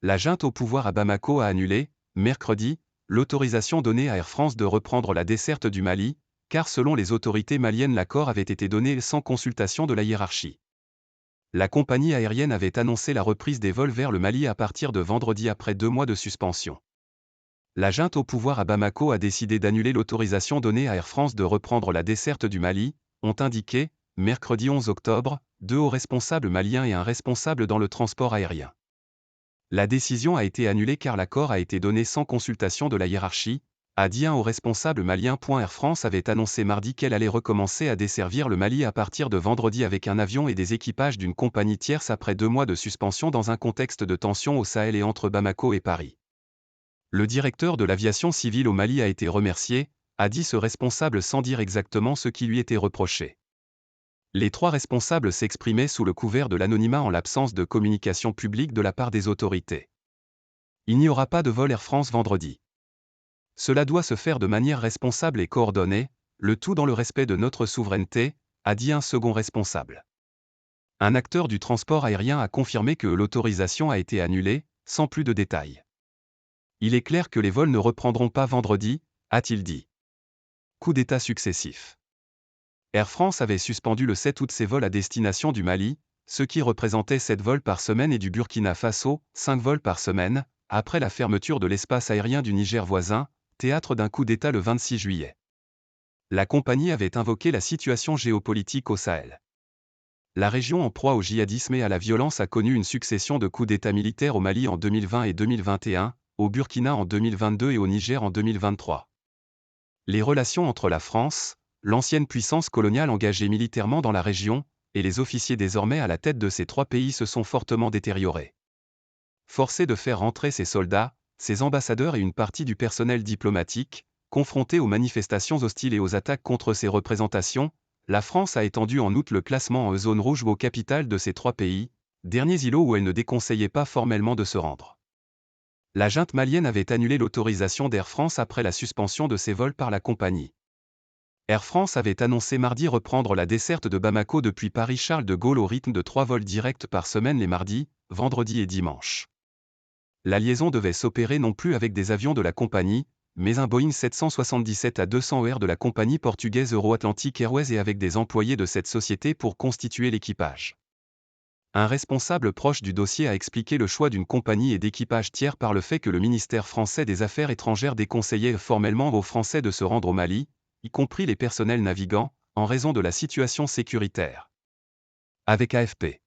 La junte au pouvoir à Bamako a annulé, mercredi, l'autorisation donnée à Air France de reprendre la desserte du Mali, car selon les autorités maliennes l'accord avait été donné sans consultation de la hiérarchie. La compagnie aérienne avait annoncé la reprise des vols vers le Mali à partir de vendredi après 2 mois de suspension. La junte au pouvoir à Bamako a décidé d'annuler l'autorisation donnée à Air France de reprendre la desserte du Mali, ont indiqué, mercredi 11 octobre, 2 hauts responsables maliens et un responsable dans le transport aérien. La décision a été annulée car l'accord a été donné sans consultation de la hiérarchie, a dit un haut responsable malien. Air France avait annoncé mardi qu'elle allait recommencer à desservir le Mali à partir de vendredi avec un avion et des équipages d'une compagnie tierce après 2 mois de suspension dans un contexte de tension au Sahel et entre Bamako et Paris. Le directeur de l'aviation civile au Mali a été remercié, a dit ce responsable sans dire exactement ce qui lui était reproché. Les 3 responsables s'exprimaient sous le couvert de l'anonymat en l'absence de communication publique de la part des autorités. Il n'y aura pas de vol Air France vendredi. Cela doit se faire de manière responsable et coordonnée, le tout dans le respect de notre souveraineté, a dit un second responsable. Un acteur du transport aérien a confirmé que l'autorisation a été annulée, sans plus de détails. Il est clair que les vols ne reprendront pas vendredi, a-t-il dit. Coup d'État successifs. Air France avait suspendu le 7 août ses vols à destination du Mali, ce qui représentait 7 vols par semaine et du Burkina Faso, 5 vols par semaine, après la fermeture de l'espace aérien du Niger voisin, théâtre d'un coup d'État le 26 juillet. La compagnie avait invoqué la situation géopolitique au Sahel. La région en proie au djihadisme et à la violence a connu une succession de coups d'État militaires au Mali en 2020 et 2021, au Burkina en 2022 et au Niger en 2023. Les relations entre la France, l'ancienne puissance coloniale engagée militairement dans la région, et les officiers désormais à la tête de ces 3 pays se sont fortement détériorés. Forcés de faire rentrer ses soldats, ses ambassadeurs et une partie du personnel diplomatique, confrontés aux manifestations hostiles et aux attaques contre ses représentations, la France a étendu en août le classement en zone rouge aux capitales de ces 3 pays, derniers îlots où elle ne déconseillait pas formellement de se rendre. La junte malienne avait annulé l'autorisation d'Air France après la suspension de ses vols par la compagnie. Air France avait annoncé mardi reprendre la desserte de Bamako depuis Paris-Charles de Gaulle au rythme de 3 vols directs par semaine les mardis, vendredis et dimanches. La liaison devait s'opérer non plus avec des avions de la compagnie, mais un Boeing 777-200ER de la compagnie portugaise Euro-Atlantic Airways et avec des employés de cette société pour constituer l'équipage. Un responsable proche du dossier a expliqué le choix d'une compagnie et d'équipage tiers par le fait que le ministère français des Affaires étrangères déconseillait formellement aux Français de se rendre au Mali, y compris les personnels navigants, en raison de la situation sécuritaire. Avec AFP.